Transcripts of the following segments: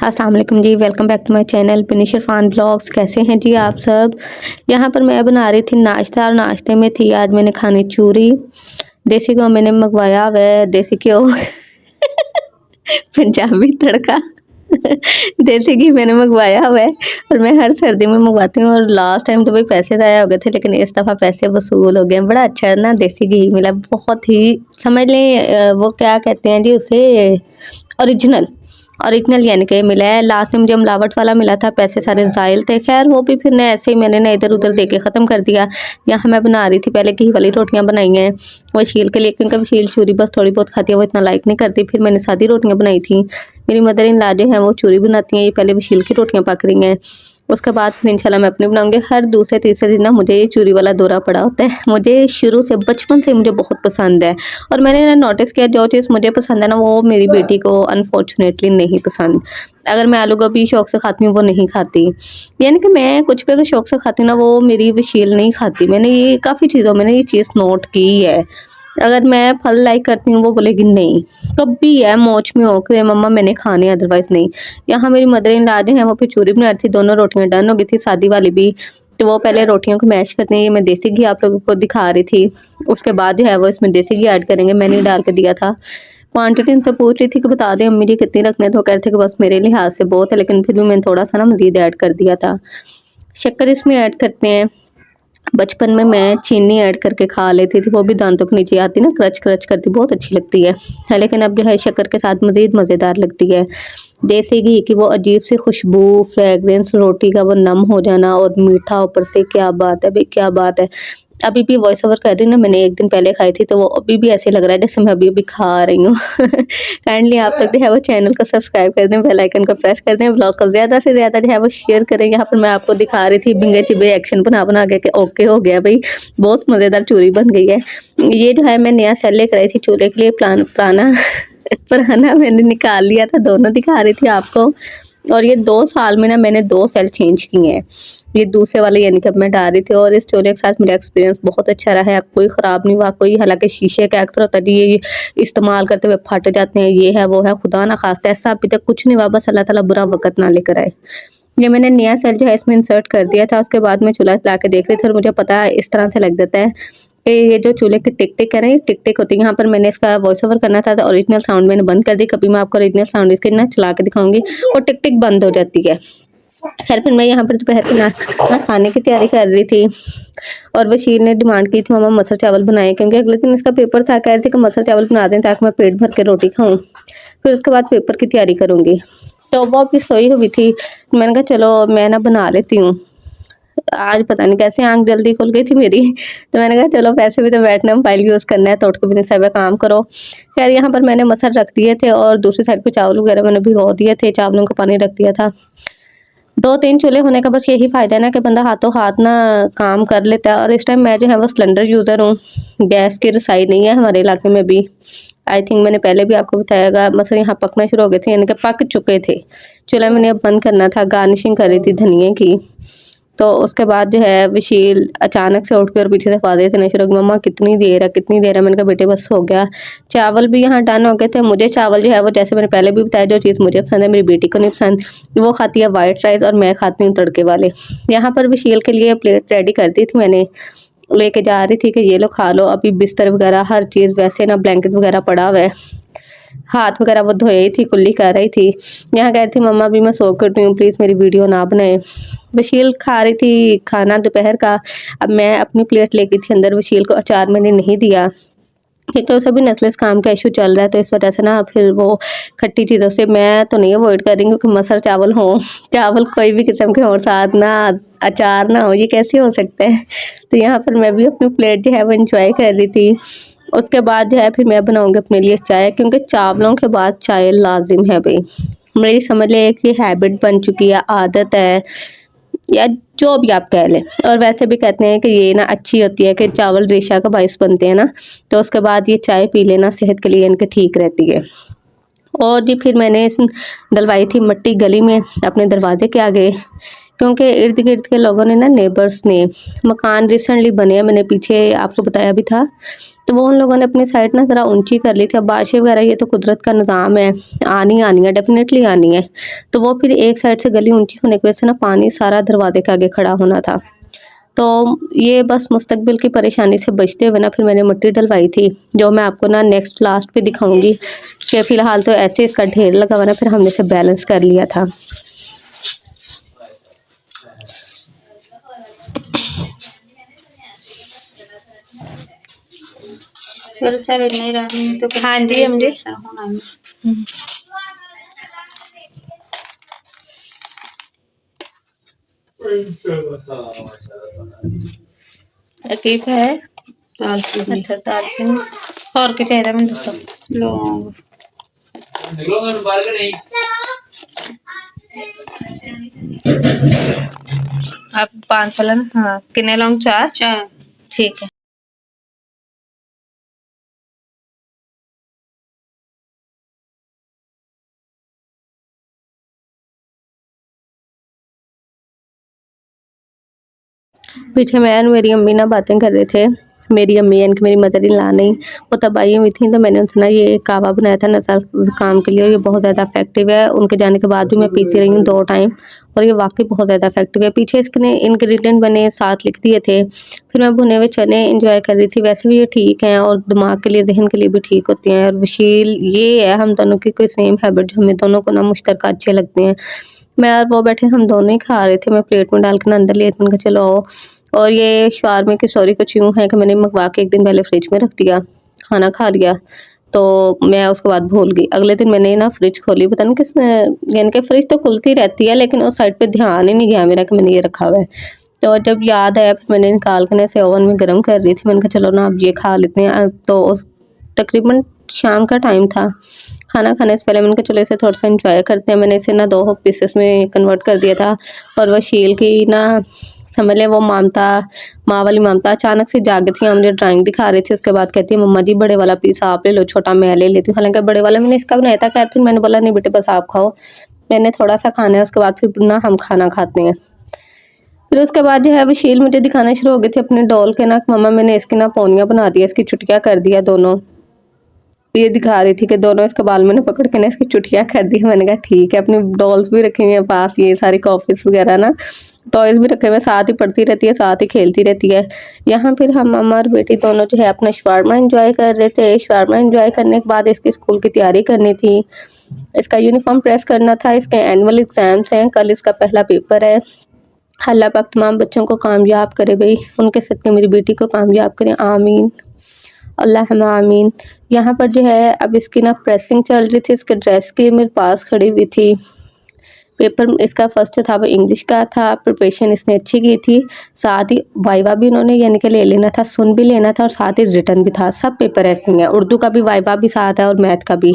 अस्सलाम वालेकुम जी, welcome back to my channel Binish Irfan blogs. कैसे हैं जी आप सब। यहाँ पर मैं बना रही थी नाश्ता और नाश्ते में थी आज मैंने खानी चूरी। देसी घी मैंने मंगवाया हुआ है, देसी घी पंजाबी तड़का देसी घी मैंने मंगवाया हुआ है और मैं हर सर्दी में मंगवाती हूँ। और लास्ट टाइम तो भाई पैसे ज़ाया हो गए थे, लेकिन इस दफ़ा पैसे वसूल हो गए। बड़ा अच्छा है ना देसी घी मिला, बहुत ही समझ लें वो क्या कहते हैं जी उसे, ओरिजिनल ओरिजिनल यानी कि मिला है। लास्ट में मुझे मिलावट वाला मिला था, पैसे सारे ज़ायल थे। खैर वो भी फिर ने ऐसे ही मैंने ना इधर उधर दे के ख़त्म कर दिया। यहाँ मैं बना रही थी, पहले घी वाली रोटियाँ बनाई हैं वशील के लिए, क्योंकि वशील चूरी बस थोड़ी बहुत खाती है, वो इतना लाइक नहीं करती। फिर मैंने सादी रोटियाँ बनाई थी। मेरी मदर इन लॉ जो है वो चूरी बनाती हैं, ये पहले वशील की रोटियाँ पक रही हैं। उसके बाद फिर इंशाल्लाह मैं अपनी बनाऊंगी। हर दूसरे तीसरे दिन ना मुझे ये चूरी वाला दौरा पड़ा होता है। मुझे शुरू से बचपन से मुझे बहुत पसंद है और मैंने ना नोटिस किया जो चीज़ मुझे पसंद है ना वो मेरी बेटी को अनफॉर्चुनेटली नहीं पसंद। अगर मैं आलू गोभी शौक से खाती हूँ वो नहीं खाती, यानी कि मैं कुछ भी अगर शौक से खाती हूँ ना वो मेरी वशील नहीं खाती। मैंने ये काफ़ी चीज़ों मैंने ये चीज़ नोट की है। अगर मैं फल लाइक करती हूँ वो बोलेगी नहीं, कभी है मौज में हो के मम्मा मैंने खाने अदरवाइज़ नहीं। यहाँ मेरी मदर इन लॉ जो है वो फिर चूरी बना रही थी, दोनों रोटियाँ डन हो गई थी, सादी वाली भी। तो वो पहले रोटियों को मैश करते हैं, ये मैं देसी घी आप लोगों को दिखा रही थी। उसके बाद जो है वो इसमें देसी घी ऐड करेंगे, मैंने डाल के दिया था। क्वांटिटी उनसे पूछ रही थी कि बता दें अम्मी जी कितनी रखने, तो वो कह रहे थे कि बस मेरे लिहाज से बहुत है, लेकिन फिर भी मैंने थोड़ा सा ना मज़ीद ऐड कर दिया था। शक्कर इसमें ऐड करते हैं। बचपन में मैं चीनी ऐड करके खा लेती थी, वो भी दांतों के नीचे आती ना, क्रच क्रच करती, बहुत अच्छी लगती है। लेकिन अब जो है शक्कर के साथ मज़ीद मज़ेदार लगती है। देसी घी की वो अजीब सी खुशबू, फ्रेगरेंस, रोटी का वो नम हो जाना और मीठा ऊपर से, क्या बात है भाई, क्या बात है। अभी भी वॉइस ओवर कर रही हूँ ना, मैंने एक दिन पहले खाई थी तो वो अभी भी ऐसे लग रहा है जैसे मैं अभी अभी खा रही हूँ। काइंडली आप लोग जो है वो चैनल को सब्सक्राइब कर दें, बेल आइकन को प्रेस कर दें, ब्लॉग को ज़्यादा से ज़्यादा जो है वो शेयर करें। यहाँ पर मैं आपको दिखा रही थी बिंगे चिबे एक्शन बना बना के ओके हो गया भाई, बहुत मज़ेदार चूरी बन गई है। ये जो है मैं नया सेल लेकर आई थी चूल्हे के लिए, पुराना पुराना मैंने निकाल लिया था, दोनों दिखा रही थी आपको। और ये 2 साल में ना मैंने 2 सेल चेंज किए हैं। ये दूसरे वाले यानी कि अब मैं डाल रही थी और इस चूल्हे के साथ मेरा एक्सपीरियंस बहुत अच्छा रहा है, कोई ख़राब नहीं हुआ कोई। हालांकि शीशे का अक्सर होता है ये इस्तेमाल करते हुए फट जाते हैं, ये है वो है, खुदा ना खास्ता ऐसा अभी तक कुछ नहीं हुआ, बस अल्लाह ताला बुरा वक़्त ना लेकर आए। ये मैंने नया सेल जो है इसमें इंसर्ट कर दिया था, उसके बाद मैं चूल्हा चला के देख रही थी और मुझे पता है इस तरह से लग जाता है कि ये जो चूल्हे की टिक टिक है ना, ये टिक टिक होती है। यहाँ पर मैंने इसका वॉइस ओवर करना था तो ओरिजिनल साउंड मैंने बंद कर दी। कभी मैं आपको ओरिजिनल साउंड इसके ना चला के दिखाऊंगी और टिक टिक बंद हो जाती है। खैर फिर मैं यहाँ पर दोपहर के ना खाने की तैयारी कर रही थी और वशील ने डिमांड की थी मम्मा मसर चावल बनाए, क्योंकि अगले दिन इसका पेपर था। कह रही थी कि मसर चावल बना दें ताकि मैं पेट भर के रोटी खाऊं, फिर उसके बाद पेपर की तैयारी करूँगी। तो वो अभी सोई हुई थी, मैंने कहा चलो मैं ना बना लेती हूँ। आज पता नहीं कैसे आँख जल्दी खुल गई थी मेरी, तो मैंने कहा चलो वैसे भी तो बैठना मोबाइल यूज़ करना है, तो उठ के भी नहीं साहब काम करो। खैर यहाँ पर मैंने मसर रख दिए थे और दूसरी साइड पे चावल वगैरह मैंने भिगो दिए थे, चावलों का पानी रख दिया था। 2-3 चूल्हे होने का बस यही फ़ायदा है ना कि बंदा हाथों हाथ ना काम कर लेता है। और इस टाइम मैं जो है वो सिलेंडर यूज़र हूँ, गैस की रसाई नहीं है हमारे इलाके में भी। आई थिंक मैंने पहले भी आपको बताया मसर यहाँ पकना शुरू हो गए थे, यानी कि पक चुके थे। चूल्हा मैंने अब बंद करना था, गार्निशिंग कर रही थी धनिए की। तो उसके बाद जो है विशील अचानक से उठ के और पीछे से आवाज़ें देना शुरू हो गई, मम्मा कितनी देर है कितनी देर है। मैंने कहा बेटे बस हो गया। चावल भी यहाँ डन हो गए थे। मुझे चावल जो है वो जैसे मैंने पहले भी बताया, जो चीज़ मुझे पसंद है मेरी बेटी को नहीं पसंद। वो खाती है वाइट राइस और मैं खाती हूँ तड़के वाले। यहाँ पर विशील के लिए प्लेट रेडी कर दी थी, मैंने लेके जा रही थी कि ये लो खा लो। अभी बिस्तर वगैरह हर चीज़ वैसे ना ब्लैंकेट वगैरह पड़ा हुआ है, हाथ वगैरह वो धोए ही थी, कुल्ली कर रही थी। यहाँ कह रही थी मम्मा भी मैं सो कर रही हूँ, प्लीज़ मेरी वीडियो ना बनाए। वशील खा रही थी खाना दोपहर का। अब मैं अपनी प्लेट लेके थी अंदर, वशील को अचार मैंने नहीं दिया क्योंकि उसे भी नस्लेस काम का इशू चल रहा है, तो इस वजह से ना फिर वो खट्टी चीज़ों से मैं तो नहीं अवॉइड कर रही हूँ, क्योंकि मसर चावल हो, चावल कोई भी किस्म के हो, साथ ना अचार ना हो, ये कैसे हो सकता है। तो यहाँ पर मैं भी अपनी प्लेट जो है वो इंजॉय कर रही थी। उसके बाद जो है फिर मैं बनाऊंगी अपने लिए चाय, क्योंकि चावलों के बाद चाय लाजिम है भाई। मेरी समझ ले एक ये हैबिट बन चुकी है, आदत है, या जो भी आप कह लें। और वैसे भी कहते हैं कि ये ना अच्छी होती है कि चावल रेशा का बायस बनते हैं ना, तो उसके बाद ये चाय पी लेना सेहत के लिए इनके ठीक रहती है। और जी फिर मैंने इस डलवाई थी मिट्टी गली में अपने दरवाजे के आगे। क्योंकि इर्द-गिर्द के लोगों ने ना, नेबर्स ने, मकान रिसेंटली बने हैं, मैंने पीछे आपको बताया भी था, तो वो उन लोगों ने अपनी साइड ना ज़रा ऊँची कर ली थी। अब बारिशें वगैरह ये तो कुदरत का निज़ाम है, आनी आनी है, डेफ़िनेटली आनी है। तो वो फिर एक साइड से गली ऊँची होने की वजह से ना पानी सारा दरवाज़े के आगे खड़ा होना था। तो ये बस मुस्तकबिल की परेशानी से बचते हुए ना फिर मैंने मिट्टी डलवाई थी, जो मैं आपको ना नेक्स्ट लास्ट पे दिखाऊँगी कि फ़िलहाल तो ऐसे इसका ढेर लगा हुआ ना, फिर हमने इसे बैलेंस कर लिया था। फिर चले नहीं रही तो हाँ जी, हम जी। होना है। अकीब है दालचीनी अच्छा दालचीनी और क्या चाहिए मैं दसो लौंग निकलो घर बाहर के नहीं आप 5 फलन हाँ कितने लौंग 4 चाय ठीक है। पीछे मैं और मेरी अम्मी ना बातें कर रहे थे, मेरी अम्मी यानी कि मेरी मदर इन लॉ नहीं, वो तब आई हुई थी, तो मैंने उनसे ना ये कावा बनाया था नज़ला ज़ुकाम के लिए, और ये बहुत ज़्यादा इफेक्टिव है। उनके जाने के बाद भी मैं पीती रही हूँ 2 टाइम, और ये वाक़ई बहुत ज़्यादा इफेक्टिव है। पीछे इसके इंग्रेडिएंट मैंने साथ लिख दिए थे, फिर मैं भुने हुए चने एंजॉय कर रही थी। वैसे भी ये ठीक हैं और दिमाग के लिए, ज़हन के लिए भी ठीक होती हैं। और वशील ये है हम दोनों की कोई सेम हैबिट, जो हमें दोनों को ना मुश्तरका अच्छे लगते हैं। मैं और वो बैठे हम दोनों ही खा रहे थे, मैं प्लेट में डाल के ना अंदर ले मैंने कहा चलो आओ। और ये शवारमे की स्टोरी कुछ यूँ है कि मैंने मँगवा के 1 दिन पहले फ्रिज में रख दिया, खाना खा लिया, तो मैं उसके बाद भूल गई। अगले दिन मैंने ना फ्रिज खोली, पता नहीं किसने, यानी कि फ्रिज तो खुलती रहती है लेकिन उस साइड पे ध्यान ही नहीं गया मेरा कि मैंने ये रखा हुआ है। तो जब याद आया फिर मैंने निकाल के ना इसे ओवन में गर्म कर रही थी, मैंने कहा चलो ना अब ये खा लेते हैं। तो उस तकरीबन शाम का टाइम था, खाना खाने से पहले मैंने कहा चलो इसे थोड़ा-सा एन्जॉय करते हैं। मैंने इसे ना 2 पीसेस में कन्वर्ट कर दिया था, और वशील की ना समझ लें वो ममता, माँ वाली ममता अचानक से जागी थी, हम मुझे ड्राइंग दिखा रही थी, उसके बाद कहती है मम्मा जी बड़े वाला पीस आप ले लो, छोटा मैं ले लेती हूँ। हालाँकि बड़े वाला मैंने इसका बनाया था, खैर फिर मैंने बोला नहीं बेटे बस आप खाओ, मैंने थोड़ा-सा खाना है, उसके बाद फिर ना हम खाना खाते हैं। फिर उसके बाद जो है वशील मुझे दिखाना शुरू हो गई थी अपने डॉल के ना, मम्मा मैंने इसकी ना पौनियाँ बना दी है, इसकी चुटिया कर दिया दोनों। ये दिखा रही थी कि दोनों इसके बाल मैंने पकड़ के ना इसकी चुटिया कर दी। मैंने कहा ठीक है, अपनी डॉल्स भी रखी हुई हैं पास, ये सारी कॉपीज़ वगैरह ना, टॉयज़ भी रखे हुए हैं, साथ ही पढ़ती रहती है, साथ ही खेलती रहती है। यहाँ फिर हम मम्मा और बेटी दोनों जो है अपना शवारमा एंजॉय कर रहे थे। शवारमा एंजॉय करने के बाद इसकी स्कूल की तैयारी करनी थी, इसका यूनिफॉर्म प्रेस करना था, इसके एनुअल एग्ज़ाम्स हैं, कल इसका पहला पेपर है। अल्लाह पाक तमाम बच्चों को कामयाब करे भई, उनके सदक़े मेरी बेटी को कामयाब करें, आमीन। अल्लाहुम्मा आमीन। यहाँ पर जो है अब इसकी ना प्रेसिंग चल रही थी, इसके ड्रेस की मेरे पास खड़ी हुई थी। पेपर इसका फर्स्ट था वो इंग्लिश का था, प्रिपरेशन इसने अच्छी की थी, साथ ही वाइवा भी उन्होंने यानी कि ले लेना था, सुन भी लेना था, और साथ ही रिटन भी था, सब पेपर ऐसे ही हैं। उर्दू का भी वाइवा भी साथ है और मैथ का भी।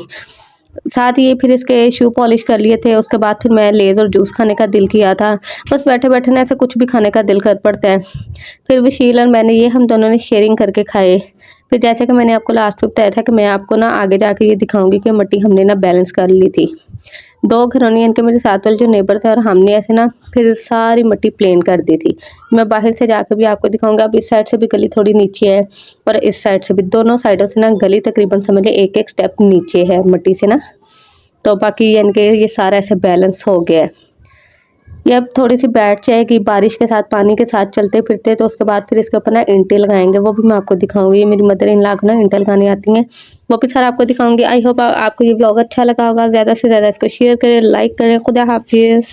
साथ ही फिर इसके शू पॉलिश कर लिए थे, उसके बाद फिर मैं लेज़ और जूस खाने का दिल किया था। बस बैठे-बैठे ना ऐसे कुछ भी खाने का दिल कर पड़ता है। फिर वशील और मैंने ये हम दोनों ने शेयरिंग करके खाए। फिर जैसे कि मैंने आपको लास्ट में बताया था कि मैं आपको ना आगे जाके ये दिखाऊँगी कि मिट्टी हमने ना बैलेंस कर ली थी। 2 घरों ने यानी कि मेरे साथ वाले जो नेबर्स हैं और हमने ऐसे ना फिर सारी मिट्टी प्लेन कर दी थी। मैं बाहर से जाकर भी आपको दिखाऊँगी। अब इस साइड से भी गली थोड़ी नीचे है और इस साइड से भी, दोनों साइडों से ना गली तकरीबन समझ लें 1-1 स्टेप नीचे है मिट्टी से ना। तो बाकी यानी कि ये सारा ऐसे बैलेंस हो गया है। ये अब थोड़ी-सी बैठ जाएगी बारिश के साथ, पानी के साथ चलते-फिरते, तो उसके बाद फिर इसके ऊपर ना ईंटें लगाएँगे, वो भी मैं आपको दिखाऊँगी। ये मेरी मदर इन लॉ को ना ईंटें लगानी आती हैं, वो भी सारा आपको दिखाऊँगी। आई होप आपको ये व्लॉग अच्छा लगा होगा। ज़्यादा से ज़्यादा इसको शेयर करें, लाइक करें। खुदा हाफ़िज़।